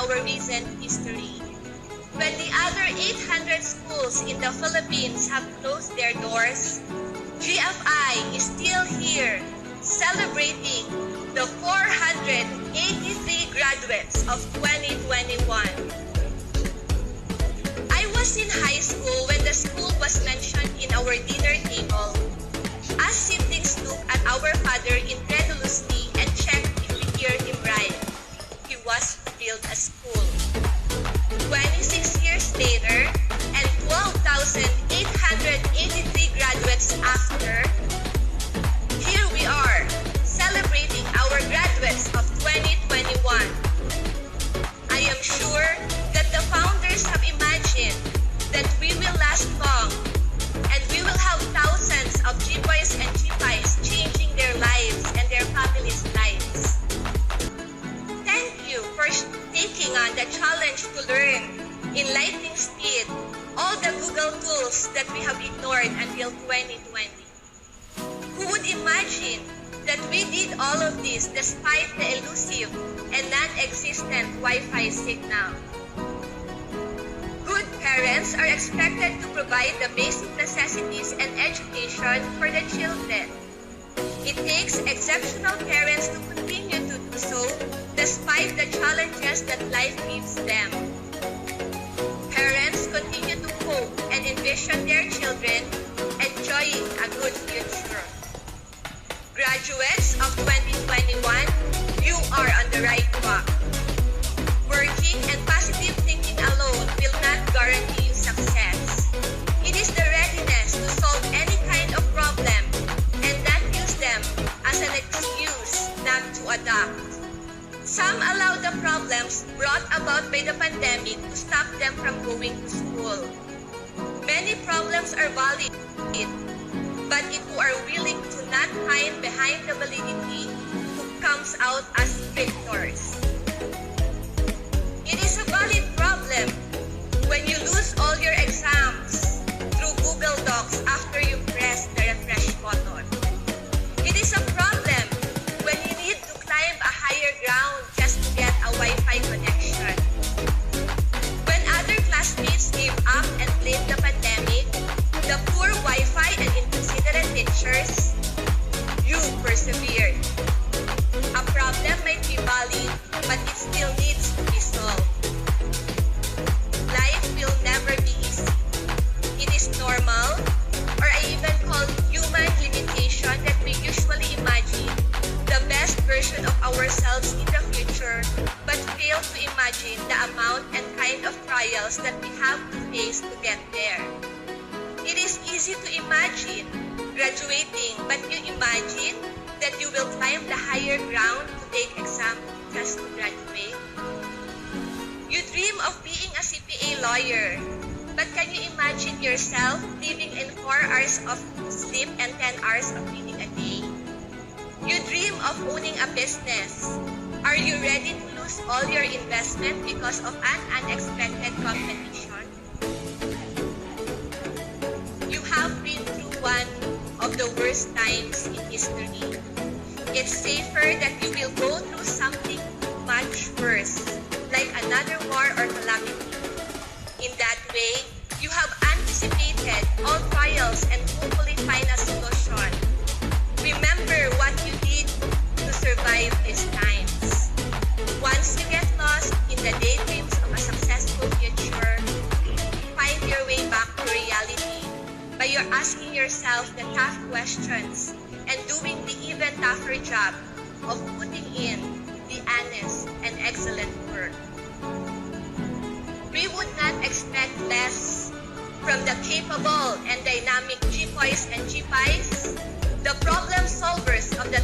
our recent history. When the other 800 schools in the Philippines have closed their doors, GFI is still here, celebrating the 483 graduates of 2021. I was in high school when the school was mentioned in our dinner table. As siblings look at our father incredulously and check if we hear him right. He was to build a school. 26 years later, and 12,883 graduates after, here we are, celebrating our graduates of 2021. I am sure that the founders have imagined that we will last long, and we will have thousands of G-boys and G-pies changing their lives and their families' lives. Thank you for taking on the challenge to learn in lightning speed all the Google tools that we have ignored until 2020. Who would imagine that we did all of this despite the elusive and non-existent Wi-Fi signal? Good parents are expected to provide the basic necessities and education for the children. It takes exceptional parents to continue to do so despite the challenges that life gives them. Parents continue to hope and envision their children enjoying a good future. Graduates of 2021, you are on the right track. Working and positive thinking alone will not guarantee you success. It is the readiness to solve any kind of problem and not use them as an excuse not to adapt. Some allow the problems brought about by the pandemic to stop them from going to school. Many problems are valid, but if you are willing to not hide behind the validity, who comes out as victors? It is a valid problem when you lose all your exams through Google Docs after you press the refresh button. It is a problem when you need to climb a higher ground just to get a Wi-Fi connection. When other classmates gave up and blamed the pandemic, the poor Wi-Fi and inconsiderate teachers, you persevered. A problem might be valid, but it still needs to be solved. Life will never be easy. It is normal, or I even call human limitation, that we usually imagine the best version of ourselves in the future, but fail to imagine the amount and kind of trials that we have to face to get there. It is easy to imagine graduating, but you imagine that you will climb the higher ground to take exam just to graduate? You dream of being a CPA lawyer, but can you imagine yourself living in 4 hours of sleep and 10 hours of reading a day? You dream of owning a business. Are you ready to lose all your investment because of an unexpected competition? You have been through one of the worst times in history. It's safer that you will go through something much worse, like another war or calamity. In that way, you have anticipated all trials and hopefully find a solution. Remember what you did to survive these times. Once you get lost in the daydreams of a successful future, find your way back to reality by your asking yourself the tough questions and doing the even tougher job of putting in the honest and excellent work. We would not expect less from the capable and dynamic G-boys and G-pies, the problem solvers of the